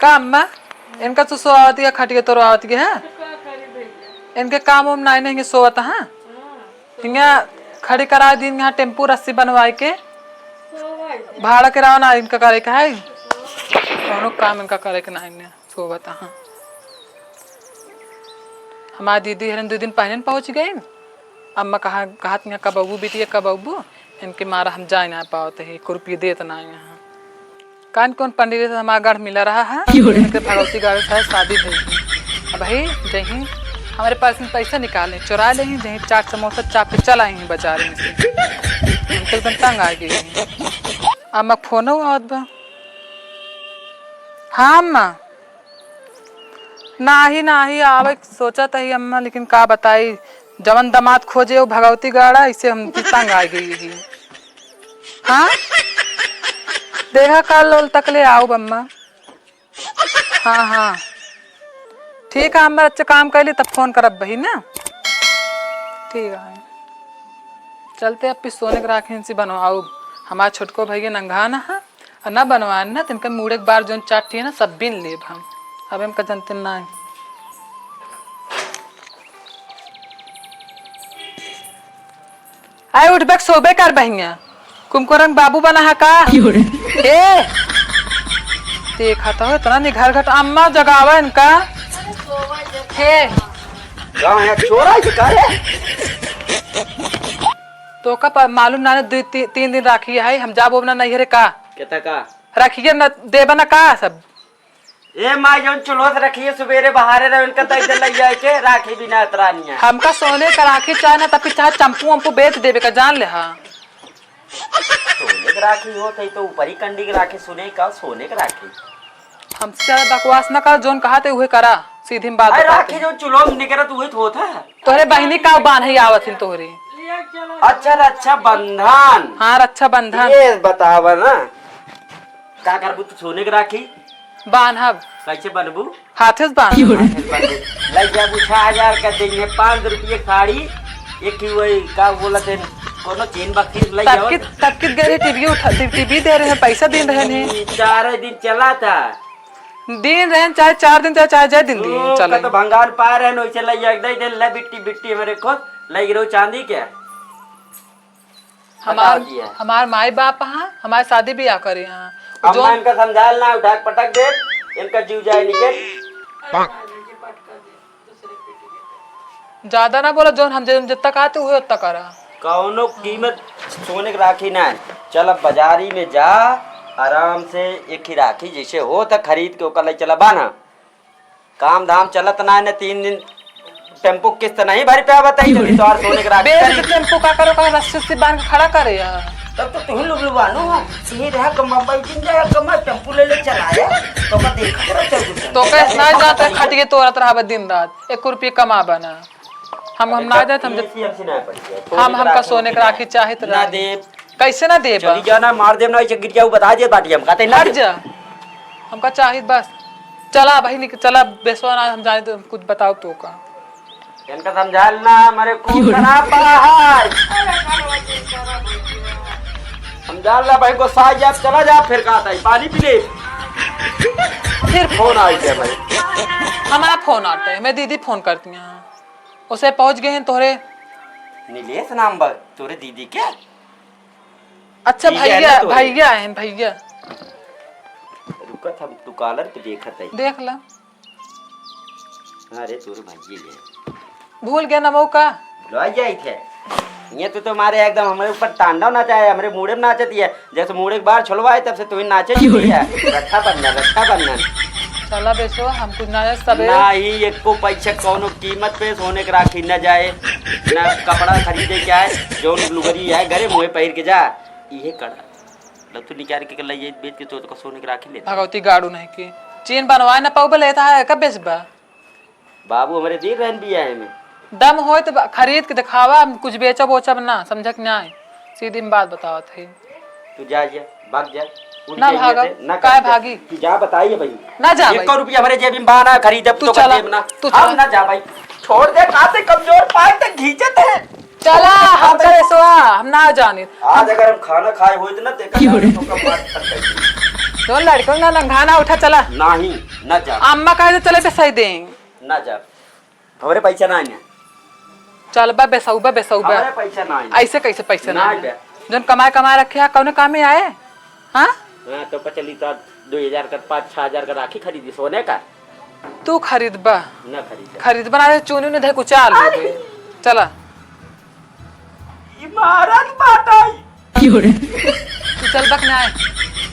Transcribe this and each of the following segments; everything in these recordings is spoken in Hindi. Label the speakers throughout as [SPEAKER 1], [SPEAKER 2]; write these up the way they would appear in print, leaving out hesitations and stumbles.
[SPEAKER 1] का अम्मा इनका तो सोआवती है खटिया तो आवती है इनके काम उम नहीं नहीं सोवत है यहाँ खड़ी करा दी यहाँ टेम्पू रस्सी बनवाई के भाड़ा के ना इनका करे का है दोनों काम इनका करे के नहीं सोवत है। हमारी दीदी हरन 2 दिन पहले पहुंच गई अम्मा कहा यहाँ कब अबू बीती कब अबू इनके मारा हम जा ना पाते है 1 रुपये देते ना यहाँ कौन पंडित हमारा गढ़ मिला रहा है भगवती गढ़ से शादी भई अब भाई जहीं हमारे पास में पैसा निकालें चुरा ले जहीं चाट समोसा चाप के चल आए बाजार में से हम तो एकदम तंग आ गई। अम्मा फोन आवत बा हाँ अम्मा नाही आवे सोचा ही अम्मा लेकिन का बताई जवन दामाद खोजे वो भगवती गाड़ा इसे हम तंग आ गई। हाँ देखा कल तक ले आओ अम्मा। हाँ ठीक है अम्मा अच्छा काम कर ली तब फोन करब बही ना ठीक है चलते अब फिर सोने के राखी से बनवाओ हमारे छोटको भैया नंगा ना है और ना बनवा ना तिनका मुड़े एक बार जो चाटी है ना सब बिन लेब हम अब हम का जनते ना आए उठ बैक सोबे कर बहिया कुमकुरंग बाबू बना है का ए देखा तो इतना नहीं घर घट अम्मा जगावा इनका हे
[SPEAKER 2] गाँव है चोरा है
[SPEAKER 1] तो का मालूम ना 3 दिन राखी है हम जा बोबना नहीं रे का
[SPEAKER 2] कहता का
[SPEAKER 1] रखिए न देबा ना का सब
[SPEAKER 2] ए माई जोन चुलोत रखिए सवेरे बहारे रहे उनका तक लग जाए के राखी बिना अतरानी है
[SPEAKER 1] हमका सोने का राखी चाहे ना तब चाहे चंपू वंपू बेच देवे का जान ले हाँ
[SPEAKER 2] सोने की राखी हो तो ऊपर ही कंडी की राखी सुने का सोने की राखी
[SPEAKER 1] हमसे ज्यादा बकवास न कर जोन कहा थे उहे करा सीधी बात
[SPEAKER 2] राखी जो चुलो निकलत वही तो होता है
[SPEAKER 1] तोहरे बहनी का बांध है आवत तोहरे
[SPEAKER 2] अच्छा रक्षा बंधन
[SPEAKER 1] हाँ रक्षा बंधन
[SPEAKER 2] ये बतावा ना का करबू तू सोने की राखी
[SPEAKER 1] बांधब
[SPEAKER 2] कैसे बनबू
[SPEAKER 1] हाथे से बांध
[SPEAKER 2] लग जा 6000 का देंगे 5 रुपये साड़ी एक ही वही का बोला थे कोनो चीन बक्सी लग जाओ
[SPEAKER 1] तब कित गए टीवी दे रहे हैं पैसा दिन रहे हैं
[SPEAKER 2] 4 दिन चला था
[SPEAKER 1] दिन रहे चाहे 4 दिन चाहे जाए दिन दिन
[SPEAKER 2] चला तो भंगार पा रहे हैं वैसे लग जाए दे ले बिट्टी मेरे को लग रहो चांदी क्या
[SPEAKER 1] हमार माई बाप हाँ हमारे शादी भी आ करे यहाँ
[SPEAKER 2] अम्मा इनका समझाल ना उठा पटक दे इनका जीव जाए निकल
[SPEAKER 1] ज्यादा ना बोला जोन हम जितना कहते हुए उतना करा
[SPEAKER 2] कौनो कीमत सोने की राखी ना चल अब बाजारी में जा आराम से एक ही राखी जैसे हो तो खरीद के ओकर चला बाना काम धाम चलत ना 3 दिन टेम्पो किस्त नहीं भरी पे बताई तो और सोने की राखी
[SPEAKER 1] टेम्पो का करो का रस्सी से बांध के खड़ा करे यार
[SPEAKER 2] तब तो तुम लोग लुबानो ये रहा कमा दिन जाए कमा टेम्पो ले चलाया तो का देख चल
[SPEAKER 1] तो कैसे ना जाते खटिए तोरत रहा दिन रात 1 रुपये कमा बना हम ना जाते हम हमका सोने की राखी चाहे तो
[SPEAKER 2] ना दे
[SPEAKER 1] कैसे ना दे
[SPEAKER 2] चली जाना मार देव ना गिर जाऊ बता दे बाटी हम कहते ना
[SPEAKER 1] जा हमका चाहिए बस चला भाई चला बेसवाना हम जाने तो कुछ बताओ तो का
[SPEAKER 2] इनका समझालना हमारे खून खराब बाहर समझालना भाई को साथ जा चला जा फिर कहा पानी पी ले
[SPEAKER 1] फिर
[SPEAKER 2] फोन आ गया भाई
[SPEAKER 1] हमारा फोन आता है मैं दीदी फोन करती हैं उसे पहुंच गए हैं तोरे
[SPEAKER 2] नीलेश नाम तोरे दीदी के
[SPEAKER 1] अच्छा भैया हैं भैया
[SPEAKER 2] रुका था तू कॉलर पे देखा था
[SPEAKER 1] देख ला
[SPEAKER 2] अरे तोरे भैया ले
[SPEAKER 1] भूल गया ना मौका
[SPEAKER 2] भुला जाई थे ये तो तुम्हारे एकदम हमारे ऊपर तांडव नाचा है हमारे मुड़े में नाचती है जैसे मुड़े एक बार छुड़वाए तब से तुम्हें नाचे ही है रक्षा बंधन
[SPEAKER 1] चला बेसो हम कुछ ना सब
[SPEAKER 2] ना ही एक को पैसा कौनो कीमत पे सोने के राखी न जाए ना कपड़ा खरीदे क्या है जो लुगरी है घरे मुँह पहन के जा ये कड़ा तू निकाल के ले ये बेच के तो सोने के राखी ले
[SPEAKER 1] भगवती गाड़ू नहीं की चीन बनवाए ना पाऊ लेता है कब बेचबा
[SPEAKER 2] बाबू हमारे देख रहे भी आए में
[SPEAKER 1] दम हो तो खरीद के दिखावा कुछ बेचब ओचब ना समझ के ना सीधी में बात बताओ थे
[SPEAKER 2] तू जा भाग जा
[SPEAKER 1] ना भागा ना काय भागी
[SPEAKER 2] जा बताइए भाई
[SPEAKER 1] ना जा
[SPEAKER 2] 1 रुपया हमारे जेब में बहाना खरीदे
[SPEAKER 1] तू चला ना
[SPEAKER 2] तू ना जा भाई छोड़ दे काते कमजोर पाए तक घींचते हैं
[SPEAKER 1] चला हम करे सोआ हम ना जाने
[SPEAKER 2] आज अगर हम खाना खाए हुए तो ना देखा तो कब बात कर
[SPEAKER 1] तो लड़कों ना लंघाना उठा चला
[SPEAKER 2] नहीं न जा
[SPEAKER 1] अम्मा कहे चले पे सही देंगे
[SPEAKER 2] न जा हमरे पैसा ना आने
[SPEAKER 1] चल बा बेसौबा बेसौबा
[SPEAKER 2] हमरे पैसा ना आने
[SPEAKER 1] ऐसे कैसे पैसे ना
[SPEAKER 2] ना
[SPEAKER 1] जन कमाए रखे है कौन काम में आए हाँ
[SPEAKER 2] हाँ तो चली तो 2000 का 5-6 का राखी खरीदी सोने का
[SPEAKER 1] तू खरीद बा
[SPEAKER 2] न खरीद
[SPEAKER 1] खरीद बना चूनी ने धे कुचाल चला
[SPEAKER 2] इमारत बाटाई
[SPEAKER 1] तू चल बक ना आए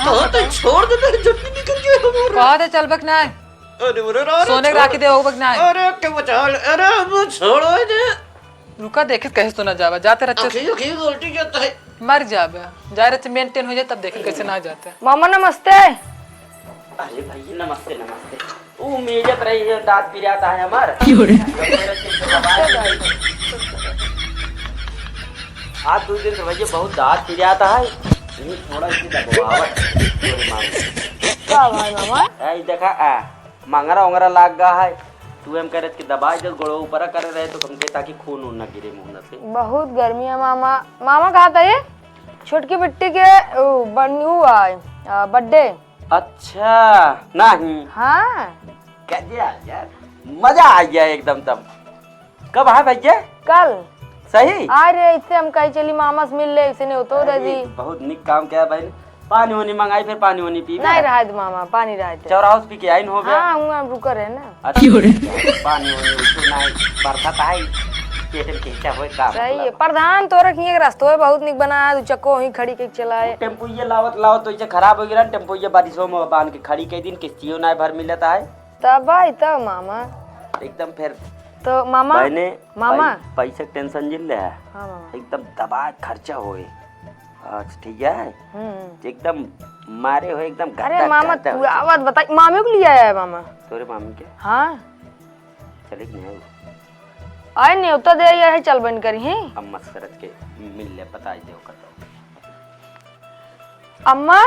[SPEAKER 2] तो छोड़ दे तेरी जल्दी निकल गया हमारा
[SPEAKER 1] कहा दे चल बक ना आए
[SPEAKER 2] अरे अरे
[SPEAKER 1] सोने की राखी दे हो बक ना आए
[SPEAKER 2] अरे क्या बचा अरे वो छोड़ो दे
[SPEAKER 1] रुका देखे कैसे तो ना जावा जाते रच्चे
[SPEAKER 2] अखी उल्टी जाता है
[SPEAKER 1] मर जाबे जाए रच्चे मेंटेन हो जाए तब देखे कैसे ना जाते
[SPEAKER 3] मामा नमस्ते।
[SPEAKER 2] अरे भाई नमस्ते नमस्ते वो मेजत रही है दांत पिराता है हमारा आज 2 दिन से भैया बहुत दांत पिराता है ये थोड़ा सी दबावट
[SPEAKER 3] क्या भाई मामा?
[SPEAKER 2] ऐ देखा आ मंगरा उंगरा लाग गया है तू एम करे कि दबाई जब गोड़ो ऊपर करे रहे तो हमके ताकि खून उन न गिरे मुंह से
[SPEAKER 3] बहुत गर्मी है मामा। मामा कहा था ये छोटकी बिट्टी के बनू बर्थडे।
[SPEAKER 2] अच्छा नहीं
[SPEAKER 3] हाँ
[SPEAKER 2] क्या यार मजा आ गया एकदम तब कब है भैया
[SPEAKER 3] कल
[SPEAKER 2] सही
[SPEAKER 3] आ रहे इससे हम कहीं चली मामा से मिल ले इसे नहीं होतो दादी
[SPEAKER 2] बहुत निक काम किया भाई ने पानी वानी मंगाई फिर पानी वानी पी
[SPEAKER 3] नहीं रहा है मामा पानी रहा है
[SPEAKER 2] चौराहा पी के आई हो गया
[SPEAKER 3] हाँ हूँ रुका रहे ना
[SPEAKER 2] पानी वानी उसको नहीं बरसात आई पेट में खींचा होए काम
[SPEAKER 3] सही है प्रधान तो रखिए रास्ते है बहुत निक बना है चक्को ही खड़ी के चलाए
[SPEAKER 2] टेम्पो ये लावत लाओ तो इसे खराब हो गया टेम्पो ये बारिशों में बांध के खड़ी के दिन किस्तियों ना भर मिलता है
[SPEAKER 3] तब भाई तब मामा
[SPEAKER 2] एकदम फिर
[SPEAKER 3] तो मामा मामा
[SPEAKER 2] पैसे टेंशन जिल रहा है
[SPEAKER 3] हाँ मामा
[SPEAKER 2] एकदम दबा खर्चा होए अच्छा ठीक है एकदम मारे हो एकदम
[SPEAKER 3] अरे मामा तू आवाज बताई मामी को लिया है मामा
[SPEAKER 2] तोरे मामी के
[SPEAKER 3] हाँ
[SPEAKER 2] चले कि नहीं
[SPEAKER 3] आए नहीं होता दे ये चल बन करी हैं
[SPEAKER 2] अब मस्करत के मिल ले बता दे कर
[SPEAKER 3] अम्मा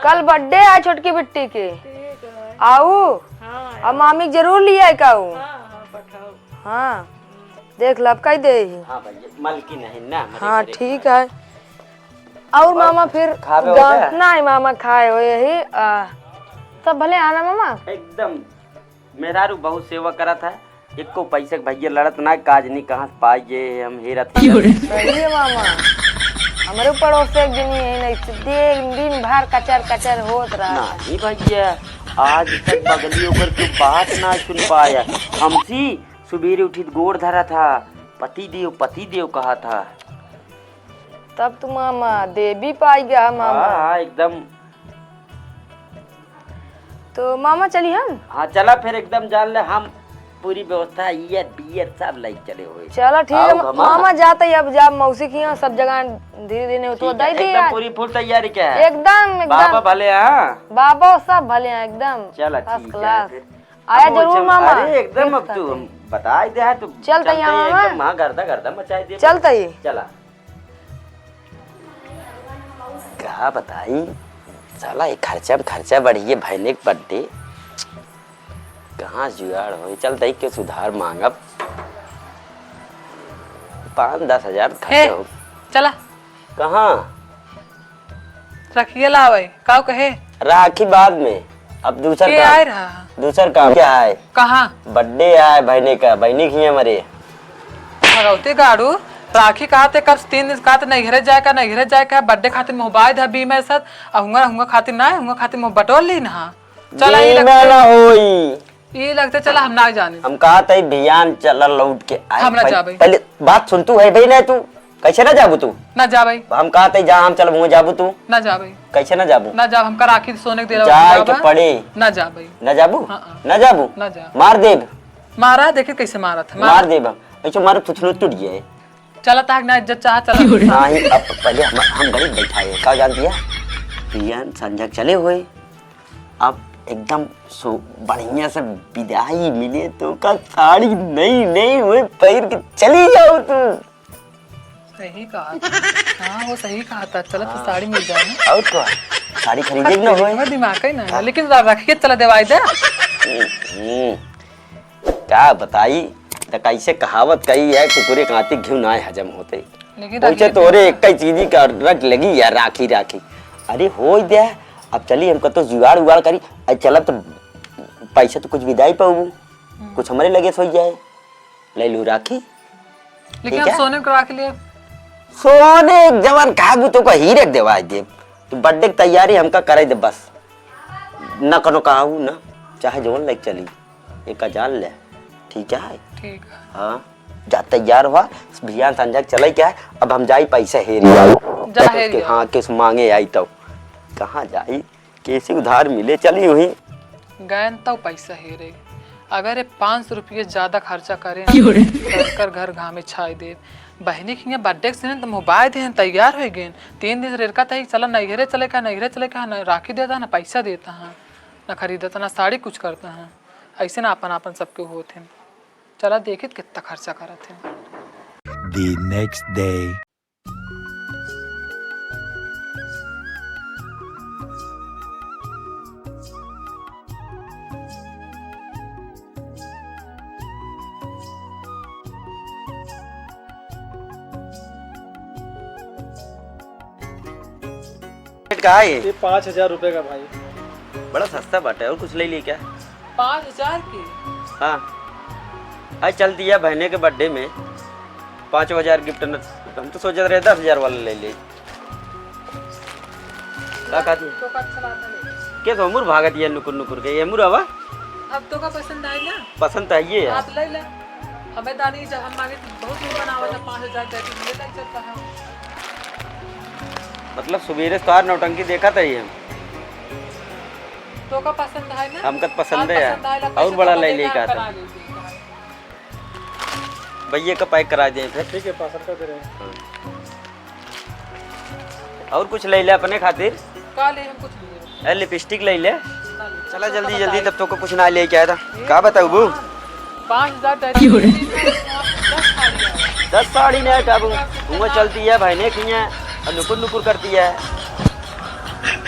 [SPEAKER 3] कल बर्थडे है छोटकी बिट्टी के आओ अब मामी जरूर लिया है काऊ हाँ देख लब कही दे
[SPEAKER 2] हाँ भैया मलकी नहीं ना
[SPEAKER 3] हाँ ठीक है और मामा फिर नहीं मामा खाए हो यही सब भले आना मामा
[SPEAKER 2] एकदम मेहरारू बहुत सेवा करा था एक को पैसे भैया लड़त ना काज नहीं कहाँ से पाइए हम हेरत
[SPEAKER 3] सही है मामा हमारे पड़ोस से एक दिन यही नहीं दिन भर कचर कचर होत रहा
[SPEAKER 2] नहीं भैया आज तक बगली होकर तू बात ना सुन पाया हमसी सुबेरे उठी गोड़ धरा था पति देव कहा था
[SPEAKER 3] तब तो मामा दे भी पाई गया मामा
[SPEAKER 2] हाँ एकदम
[SPEAKER 3] तो मामा चली हम
[SPEAKER 2] हाँ चला फिर एकदम जान ले हम पूरी व्यवस्था ईयर बियर सब लाइक चले हुए
[SPEAKER 3] चलो ठीक है मामा जाते ही अब जा मौसी की यहाँ सब जगह धीरे धीरे तो दे दी
[SPEAKER 2] एकदम पूरी फुल तैयारी क्या है
[SPEAKER 3] एकदम
[SPEAKER 2] बाबा भले हाँ
[SPEAKER 3] बाबा सब भले हैं एकदम
[SPEAKER 2] चला
[SPEAKER 3] फर्स्ट क्लास आया जरूर मामा
[SPEAKER 2] अरे एकदम अब तू बता दे है तू
[SPEAKER 3] चलते ही मामा
[SPEAKER 2] माँ गर्दा मचाई दे
[SPEAKER 3] चलते ही
[SPEAKER 2] चला क्या बताई साला ये खर्चा बढ़ी है भाईने के बर्थडे कहाँ जुगाड़ हो चल दई के सुधार मांगब 5-10 हजार खर्चा हो
[SPEAKER 1] चला
[SPEAKER 2] कहाँ
[SPEAKER 1] रखिए लावे काऊ कहे
[SPEAKER 2] राखी बाद में अब दूसर काम क्या है
[SPEAKER 1] कहाँ
[SPEAKER 2] बर्थडे है भाईने का बहनी की हमारे
[SPEAKER 1] भगवती गाड़ू राखी कहते कब 3 दिन कहते नहीं घरे जाए बर्थडे खातिर मोबाइल है बी मेरे साथ हुंगा खातिर ना हुंगा खातिर मोह बटोर ली ना चला ये लगते चला हम ना जाने
[SPEAKER 2] हम कहा था भियान चला लौट के आए
[SPEAKER 1] हम ना जाबे
[SPEAKER 2] पहले बात सुन तू है भाई ना तू कैसे ना जाबू तू
[SPEAKER 1] ना जा भाई
[SPEAKER 2] हम कहा था जा हम चल वहाँ जाबू तू
[SPEAKER 1] ना जा भाई
[SPEAKER 2] कैसे ना जाबू
[SPEAKER 1] ना जा हमका राखी सोने के दे
[SPEAKER 2] जाए के पड़े
[SPEAKER 1] ना जा भाई
[SPEAKER 2] ना जाबू ना जाबू
[SPEAKER 1] ना जा
[SPEAKER 2] मार देब
[SPEAKER 1] मारा देखे कैसे मारा था
[SPEAKER 2] मार देब ऐसे मारो तुथनो टूट गया
[SPEAKER 1] चला ताक ना इज्जत चाह चला
[SPEAKER 2] नहीं अब पहले हम गरीब बैठाए क्या जानती है पियन संजय चले हुए अब एकदम सो बढ़िया से विदाई मिले तो का साड़ी नहीं हुए पैर के चली जाओ तू
[SPEAKER 1] सही कहा हाँ वो सही कहा था चलो तो साड़ी मिल जाए ना
[SPEAKER 2] और क्या साड़ी खरीदे ना होए
[SPEAKER 1] दिमाग ही ना लेकिन रखिए चला देवाई दे
[SPEAKER 2] क्या बताई तो कैसे कहावत कही है कुकुरे कांति घिउ ना हजम होते लेकिन तोरे एक चीज का रट लगी यार राखी अरे हो दे अब चली हमको तो जुगाड़ उगाड़ करी आज चलब तो पैसा तो कुछ विदाई पाऊ कुछ हमारे लगे सो जाए ले लू राखी।
[SPEAKER 1] लेकिन हम सोने को रख लिए
[SPEAKER 2] सोने जवान काबू तो का हीरे देवा दे तो बर्थडे की तैयारी हमका करे दे बस न कनो कहू ना चाहे जवन लेके चली एक जान ले ठीक है।
[SPEAKER 1] ठीक है
[SPEAKER 2] हाँ जा तैयार हुआ भैया संजय चले क्या है अब हम जाई पैसा हेरी आई हाँ किस मांगे आई तो कहाँ जाई कैसे उधार मिले चली हुई
[SPEAKER 1] गए तो पैसा हेरे अगर ये 500 रुपये ज्यादा खर्चा करे ना कर घर घामे छाई दे बहनी की बर्थडे से तो मोबाइल दे तैयार हो गए 3 दिन रेड़का था चला नैहरे चले का ना राखी देता ना पैसा देता है ना खरीदता ना साड़ी कुछ करता है ऐसे ना अपन अपन सबके होते चला देखे कितना खर्चा करते हैं।
[SPEAKER 4] The next day.
[SPEAKER 2] का है
[SPEAKER 5] ये 5,000 रुपए का भाई।
[SPEAKER 2] बड़ा सस्ता बात है और कुछ ले ली क्या
[SPEAKER 1] 5,000 की
[SPEAKER 2] हाँ आज चल दिया बहने के बर्थडे में 5,000 गिफ्ट हम तो सोच रहे 10,000 वाला ले ले क्या तो अमूर भागत ये नुकुर नुकुर के अमूर हवा
[SPEAKER 1] अब तो का पसंद आई ना
[SPEAKER 2] पसंद तो है
[SPEAKER 1] आप ले ले हमें दानी जब हम मांगे बहुत लोग बनावा था 5,000 देती मुझे लग जाता है
[SPEAKER 2] मतलब सवेरे स्टार नौटंकी देखा था ये
[SPEAKER 1] तो का पसंद है ना
[SPEAKER 2] हमका पसंद है यार और बड़ा ले ले का था भैया का पैक करा दें फिर
[SPEAKER 5] ठीक है 500 दे रहे हैं।
[SPEAKER 2] और कुछ ले ले अपने खातिर
[SPEAKER 1] का ले हम कुछ ले
[SPEAKER 2] लिपस्टिक ले ले चला जल्दी जल्दी तब तो को कुछ ना ले के आया था क्या बताऊँ बू
[SPEAKER 1] 5,000
[SPEAKER 2] 10 साड़ी ने काबू वो चलती है भाई ने की और नुकुर नुकुर करती है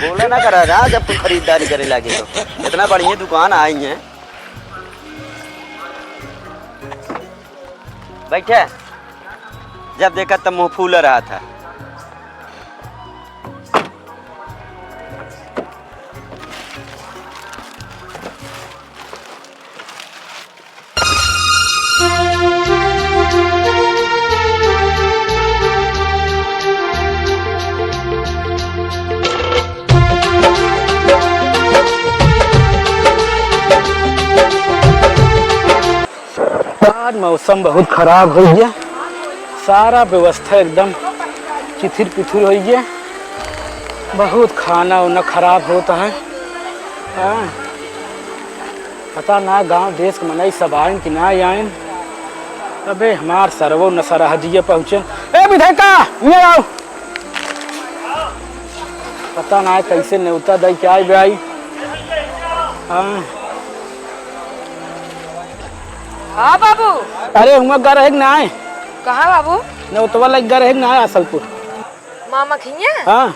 [SPEAKER 2] बोला ना करा रहा जब तुम खरीदारी करे लगे तो इतना बढ़िया दुकान आई है बैठे जब देखा तब मुँह फूल रहा था
[SPEAKER 5] आज मौसम बहुत खराब हो गया सारा व्यवस्था एकदम चिथिर पिथिर हो गया बहुत खाना उना खराब होता है हाँ पता ना गांव देश के मनाई सब आए कि ना आए अबे हमार सरवो न सरहदिये पहुँचे ए विधायका ये आओ पता ना कैसे न्योता दई क्या आई भाई हाँ
[SPEAKER 3] हाँ बाबू
[SPEAKER 5] अरे हम घर है ना आए
[SPEAKER 3] कहाँ बाबू
[SPEAKER 5] न्योतवा लग घर है ना आए असलपुर
[SPEAKER 3] मामा खिया
[SPEAKER 5] हाँ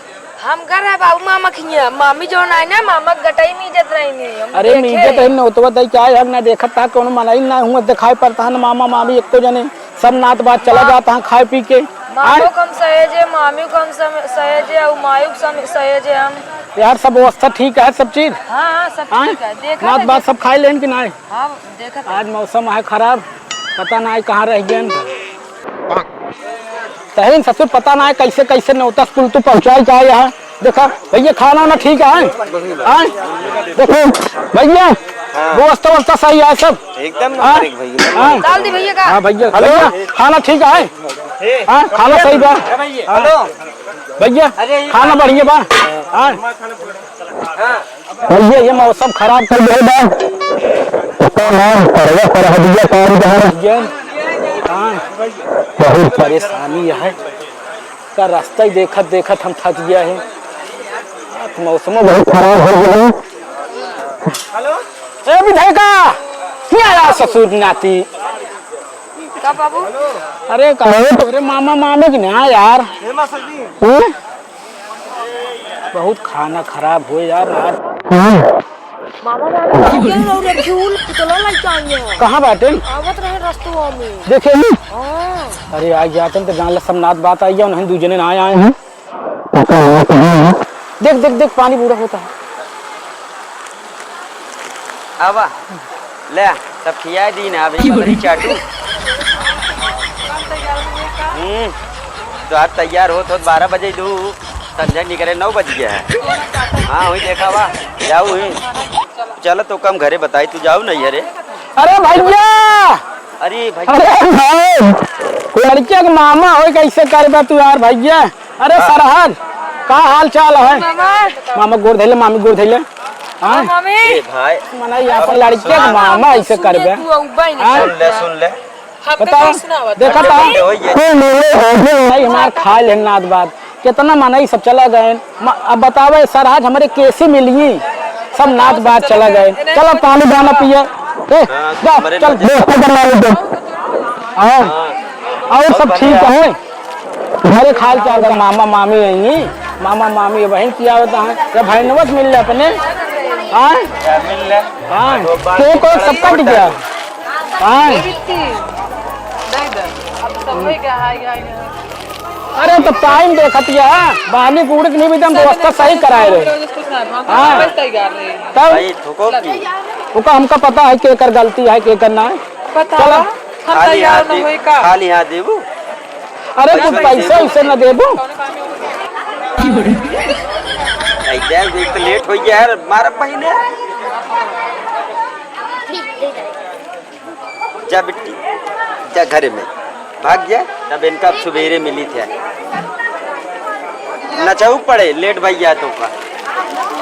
[SPEAKER 3] हम घर है बाबू मामा खिया मामी जो ना ना मामा गटाई में इज्जत रही नहीं
[SPEAKER 5] अरे मीजत है न्योतवा दई क्या है ना देखा था कोनो मनाई ना हुआ दिखाई पड़ता है मामा मामी एक तो जने सब नात बात चला जाता है खाए पी के
[SPEAKER 3] मामू कम सहेजे मामी कम सहेजे और मायू कम सहेजे हम
[SPEAKER 5] यार सब व्यवस्था ठीक है सब चीज
[SPEAKER 3] हाँ सब ठीक है देखा
[SPEAKER 5] नात बात सब खाए लेन कि ना
[SPEAKER 3] हाँ देखा
[SPEAKER 5] आज मौसम है खराब पता ना कहाँ रह गए तहरीन ससुर पता ना है कैसे कैसे न्योता स्कूल तो पहुँचाई जाए यहाँ देखा भैया खाना वाना ठीक है देखो भैया व्यवस्था व्यवस्था सही है सब
[SPEAKER 2] एकदम
[SPEAKER 3] डाल दी भैया का
[SPEAKER 5] हाँ भैया भैया खाना ठीक है हाँ खाना सही बा
[SPEAKER 2] हेलो
[SPEAKER 5] भैया खाना बढ़िया बा हाँ भैया ये मौसम खराब कर दे बहुत परेशानी है का रास्ता ही देखत देखत हम थक गया है मौसम बहुत खराब हो गया ए विधायका क्या आया ससुर नाती
[SPEAKER 3] का बाबू
[SPEAKER 5] अरे कहो तोरे मामा मामे की ना यार बहुत खाना खराब हो यार
[SPEAKER 3] मामा मामी फ्यूल पुतला लग जाएंगे
[SPEAKER 5] कहाँ बाटे
[SPEAKER 3] आवत रहे रास्तों में
[SPEAKER 5] देखे
[SPEAKER 3] हाँ
[SPEAKER 5] अरे आज जाते तो जान सब नात बात आई है उन्हें दूजने ना आए हैं देख देख देख पानी पूरा होता है।
[SPEAKER 2] आवा ले सब खिया दी ना अभी बकरी चाटू। तो आज तैयार हो तो 12 बजे दू संजय निकले 9 बज गया है। हाँ वही देखा वा जाऊ ही चल तो कम घरे बताई तू जाऊ नहीं अरे।
[SPEAKER 5] अरे भैया
[SPEAKER 2] अरे भाई
[SPEAKER 5] अरे भाई लड़के के मामा हो कैसे करबा तू यार भैया। अरे सरहद का हाल चाल है? मामा गोड़ धैले मामी गोड़ धैले। हाँ
[SPEAKER 2] ए भाई
[SPEAKER 5] मना यहाँ पर लड़के के मामा ऐसे करबे।
[SPEAKER 2] सुन ले
[SPEAKER 5] बताओ देखा था नहीं हमारे खा ले नाद बात कितना मना सब चला गए। अब बतावे सरहद हमारे कैसे मिली सब नाच बात चला गए। चलो पानी दाना पिए चल और सब ठीक है घरे खाल चाल कर मामा मामी आई मामा मामी बहन किया होता है जब भाई नवत मिल रहे अपने। हाँ केक और सब कट गया। अरे तो टाइम देखत बानी कूड़ नहीं भी व्यवस्था सही कराए रहे। तब हमका पता है केकर गलती है केकर ना है। चलो
[SPEAKER 2] खाली हाथ देबू।
[SPEAKER 5] अरे कुछ पैसे उसे न देबू।
[SPEAKER 2] तो लेट हो गया है मारा पहले जा बिट्टी जा घरे में भाग गया तब इनका सुबेरे मिली थे नचाऊ पड़े लेट भैया तो का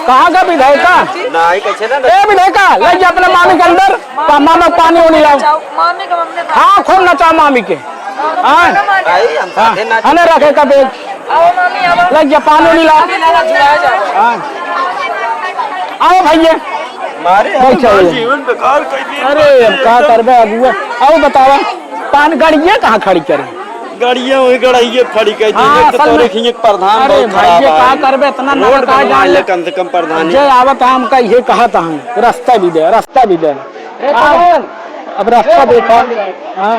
[SPEAKER 5] कहाँ का विधायका
[SPEAKER 2] नहीं कैसे ना
[SPEAKER 5] ए विधायका ले जा अपने मामी के अंदर मामा पानी होने लाओ। हाँ खूब नचाओ मामी के। हाँ हने रखे का बेग लग जा पानी होने लाओ। आओ भैया
[SPEAKER 2] मारे जीवन बेकार कर दिया।
[SPEAKER 5] अरे अब क्या करबे अबुआ आओ बतावा पान गाड़ियाँ कहाँ खड़ी करें
[SPEAKER 2] गाड़ियाँ वही गड़ाइए फड़ी कह दी प्रधान।
[SPEAKER 5] अरे भाई क्या करबे इतना नगर का जान ले
[SPEAKER 2] कम से कम प्रधान
[SPEAKER 5] जे आवत हम का ये कहा था हम रास्ता भी दे अब रास्ता देखा। हाँ